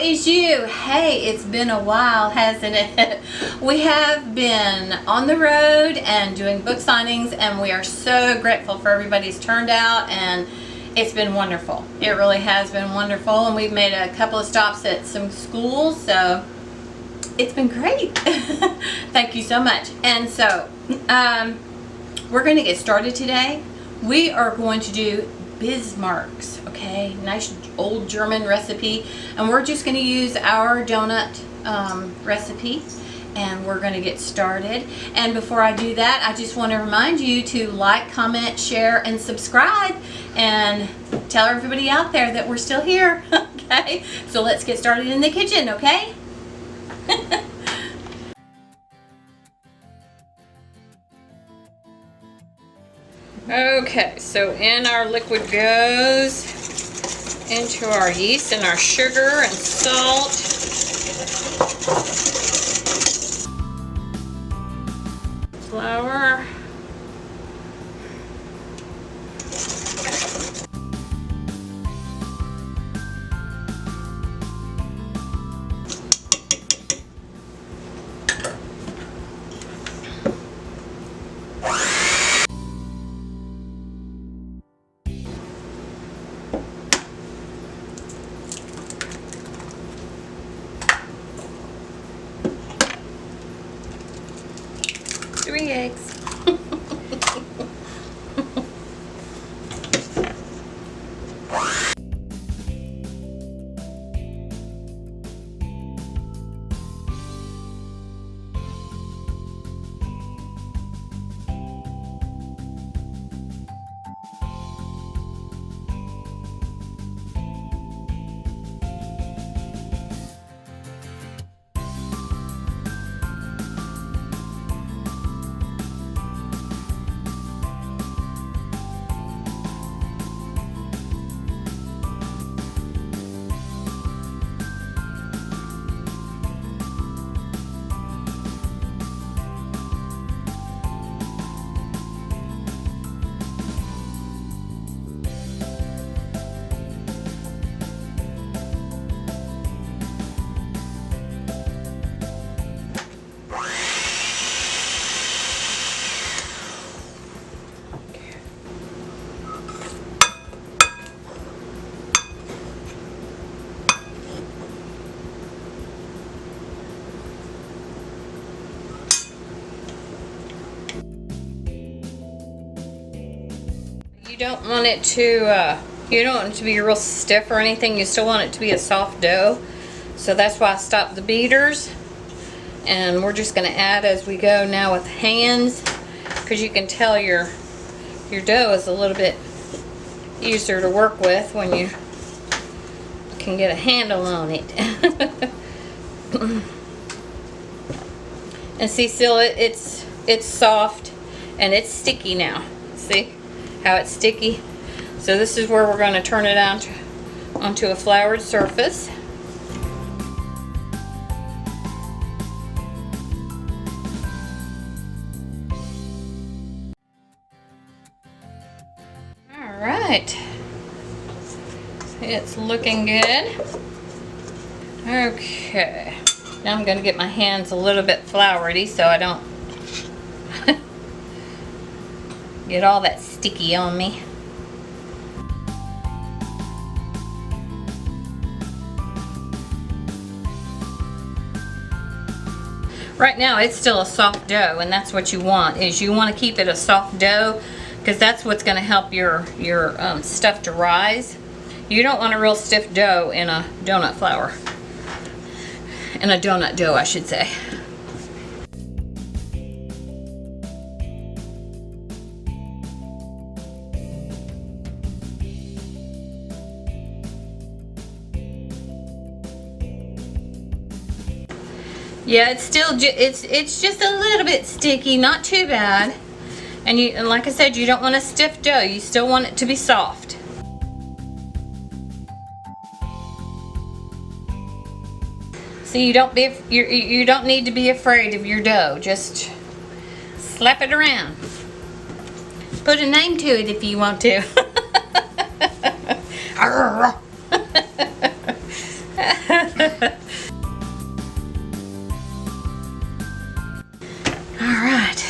is you? Hey, it's been a while, hasn't it? We have been on the road and doing book signings, and we are so grateful for everybody's turned out, and it's been wonderful. It really has been wonderful, and we've made a couple of stops at some schools, so it's been great. Thank you so much. And so we're going to get started today. We are going to do Bismarks, okay, nice old German recipe, and we're just going to use our donut recipe, and we're going to get started. And before I do that, I just want to remind you to like, comment, share, and subscribe, and tell everybody out there that we're still here. Okay, so let's get started in the kitchen. Okay. Okay, so in our liquid goes into our yeast and our sugar and salt. Flour. Three eggs. You don't want it to be real stiff or anything. You still want it to be a soft dough. So that's why I stopped the beaters. And we're just going to add as we go now with hands, because you can tell your dough is a little bit easier to work with when you can get a handle on it. And see, still it's soft and it's sticky now. See how it's sticky? So this is where we're going to turn it onto a floured surface. All right, it's looking good. Okay, now I'm going to get my hands a little bit floury so I don't get all that sticky on me. Right now it's still a soft dough, and that's what you want, is you want to keep it a soft dough, because that's what's going to help your stuff to rise. You don't want a real stiff dough in a donut flour. In a donut dough, I should say. Yeah, it's still it's just a little bit sticky, not too bad. And like I said, you don't want a stiff dough. You still want it to be soft. So you don't need to be afraid of your dough. Just slap it around. Put a name to it if you want to. Alright.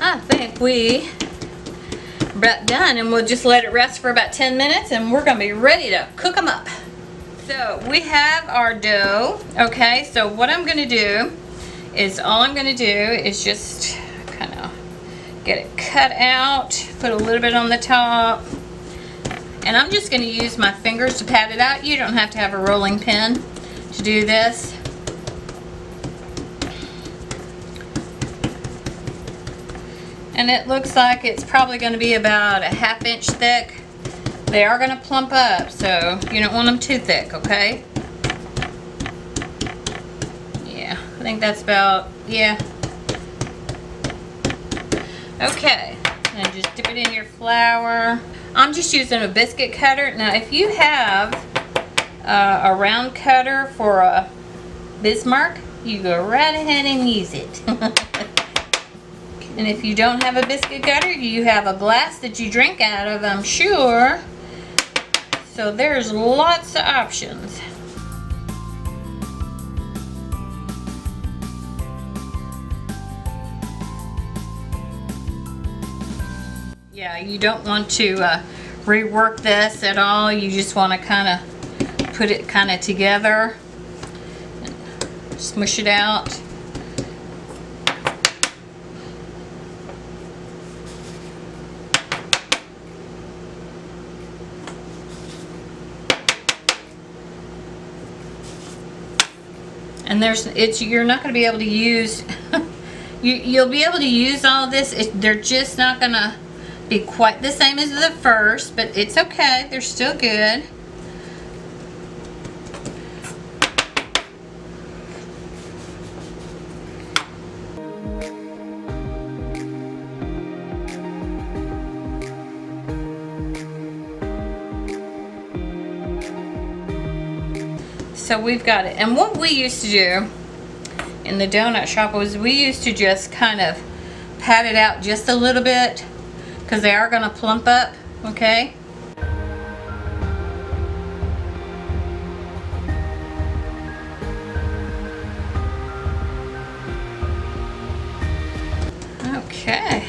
I think we are about done, and we'll just let it rest for about 10 minutes and we're going to be ready to cook them up. So we have our dough. Okay, so what I'm going to do is just kind of get it cut out, put a little bit on the top, and I'm just going to use my fingers to pat it out. You don't have to have a rolling pin to do this. And it looks like it's probably going to be about a 1/2 inch thick. They are going to plump up, so you don't want them too thick, okay? Yeah, I think that's about, yeah. Okay, and just dip it in your flour. I'm just using a biscuit cutter. Now, if you have a round cutter for a Bismarck, you go right ahead and use it. And if you don't have a biscuit cutter, you have a glass that you drink out of, I'm sure. So there's lots of options. Yeah, you don't want to rework this at all. You just want to kind of put it kind of together and smush it out. And you're not going to be able to use, you'll be able to use all this. They're just not going to be quite the same as the first, but it's okay. They're still good. So we've got it. And what we used to do in the donut shop was we used to just kind of pat it out just a little bit because they are going to plump up, okay? Okay.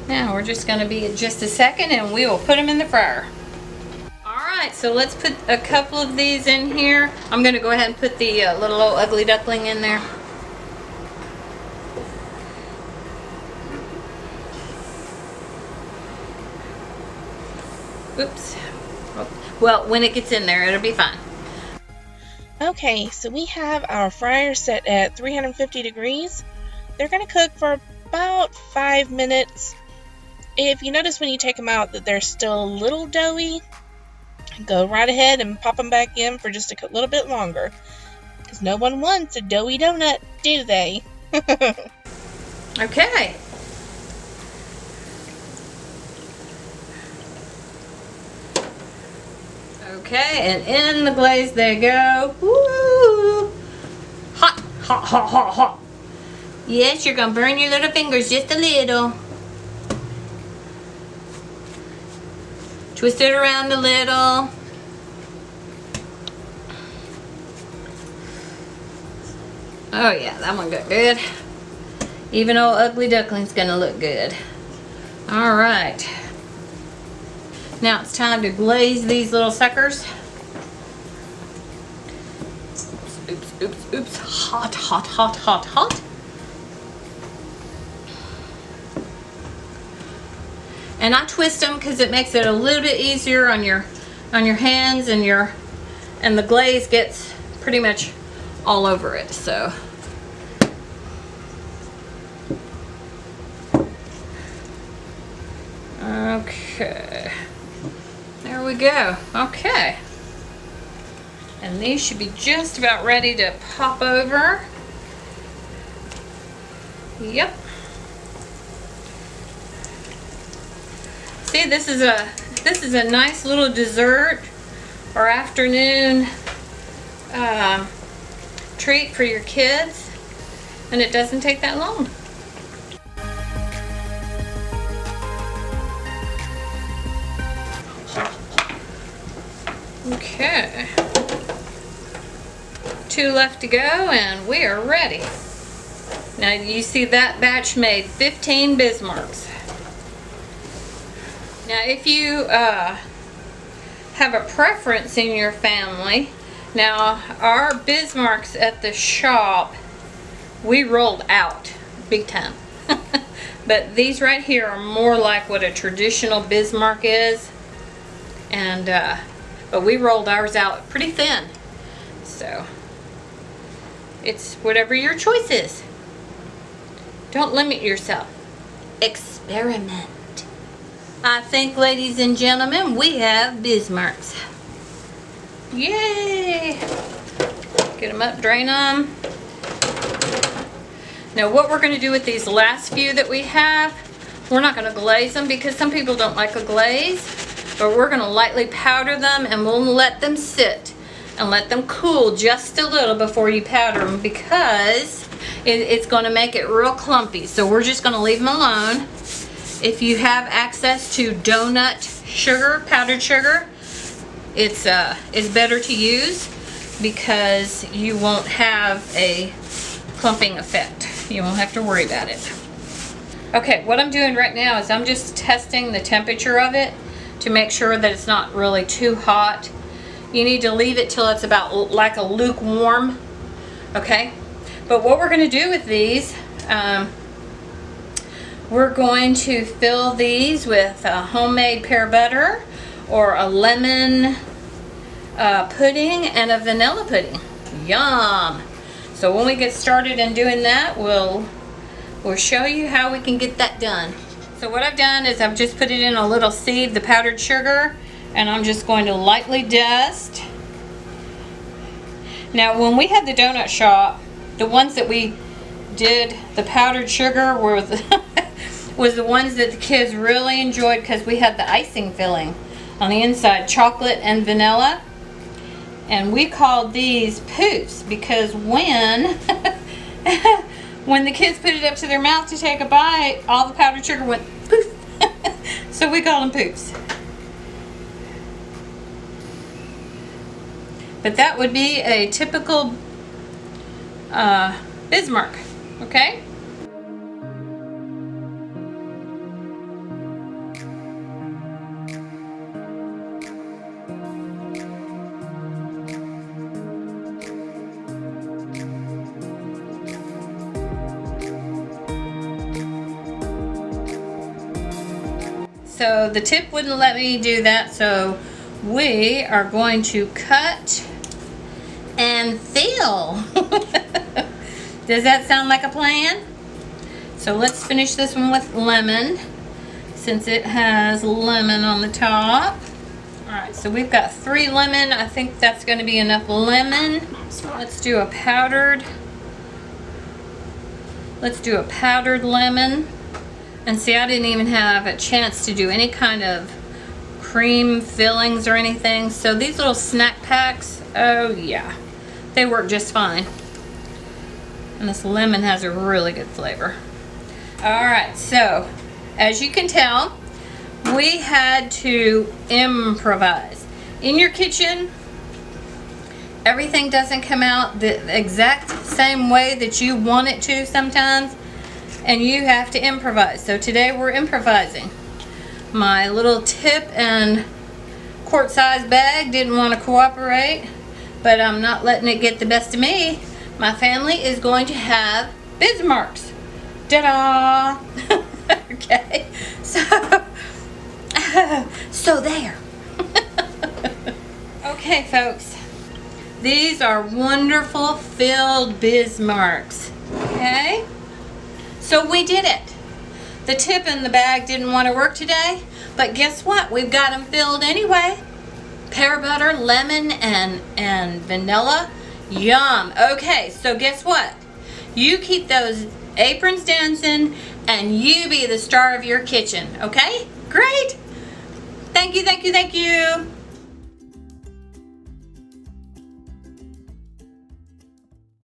Now we're just going to be just a second and we will put them in the fryer. So let's put a couple of these in here. I'm going to go ahead and put the little old ugly duckling in there. Oops. Well, when it gets in there, it'll be fine. Okay, so we have our fryer set at 350 degrees. They're going to cook for about 5 minutes. If you notice when you take them out that they're still a little doughy, go right ahead and pop them back in for just a little bit longer. Because no one wants a doughy donut, do they? Okay. Okay, and in the glaze they go. Woo! Hot, hot, hot, hot, hot. Yes, you're going to burn your little fingers just a little. Twist it around a little. Oh yeah, that one got good. Even old ugly duckling's gonna look good. All right. Now it's time to glaze these little suckers. Oops, oops, oops. Hot, hot, hot, hot, hot. And I twist them because it makes it a little bit easier on your hands, and the glaze gets pretty much all over it. So okay, there we go. Okay, and these should be just about ready to pop over. Yep. See, this is a nice little dessert or afternoon treat for your kids, and it doesn't take that long. Okay. 2 left to go and we are ready. Now you see that batch made 15 Bismarcks. Now if you have a preference in your family, now our Bismarcks at the shop, we rolled out big time. But these right here are more like what a traditional Bismarck is. And but we rolled ours out pretty thin. So it's whatever your choice is. Don't limit yourself. Experiment. I think, ladies and gentlemen, we have Bismarcks. Yay! Get them up, drain them. Now what we're going to do with these last few that we have, we're not going to glaze them because some people don't like a glaze, but we're going to lightly powder them and we'll let them sit and let them cool just a little before you powder them because it's going to make it real clumpy. So we're just going to leave them alone. If you have access to donut sugar, powdered sugar, it's better to use because you won't have a clumping effect. You won't have to worry about it. Okay, what I'm doing right now is I'm just testing the temperature of it to make sure that it's not really too hot. You need to leave it till it's about like a lukewarm, okay? But what we're going to do with these, we're going to fill these with a homemade pear butter or a lemon pudding and a vanilla pudding. Yum! So when we get started in doing that, we'll show you how we can get that done. So what I've done is I've just put it in a little sieve, the powdered sugar, and I'm just going to lightly dust. Now when we had the donut shop, the ones that we did the powdered sugar were was the ones that the kids really enjoyed because we had the icing filling on the inside, chocolate and vanilla. And we called these poofs because when when the kids put it up to their mouth to take a bite, all the powdered sugar went poof. So we call them poofs. But that would be a typical Bismarck, okay? So the tip wouldn't let me do that, so we are going to cut and fill. Does that sound like a plan? So let's finish this one with lemon, since it has lemon on the top. Alright, so we've got 3 lemon. I think that's going to be enough lemon. So let's do a powdered lemon. And see, I didn't even have a chance to do any kind of cream fillings or anything. So these little snack packs, oh yeah, they work just fine. And this lemon has a really good flavor. Alright, so as you can tell, we had to improvise. In your kitchen, everything doesn't come out the exact same way that you want it to sometimes. And you have to improvise. So today we're improvising. My little tip and quart size bag didn't want to cooperate, but I'm not letting it get the best of me. My family is going to have Bismarcks. Ta-da! Okay, so there. Okay, folks, these are wonderful filled Bismarcks. Okay. So we did it. The tip in the bag didn't want to work today, but guess what? We've got them filled anyway. Pear butter, lemon, and vanilla. Yum. Okay, so guess what? You keep those aprons dancing and you be the star of your kitchen, okay? Great. Thank you, thank you, thank you.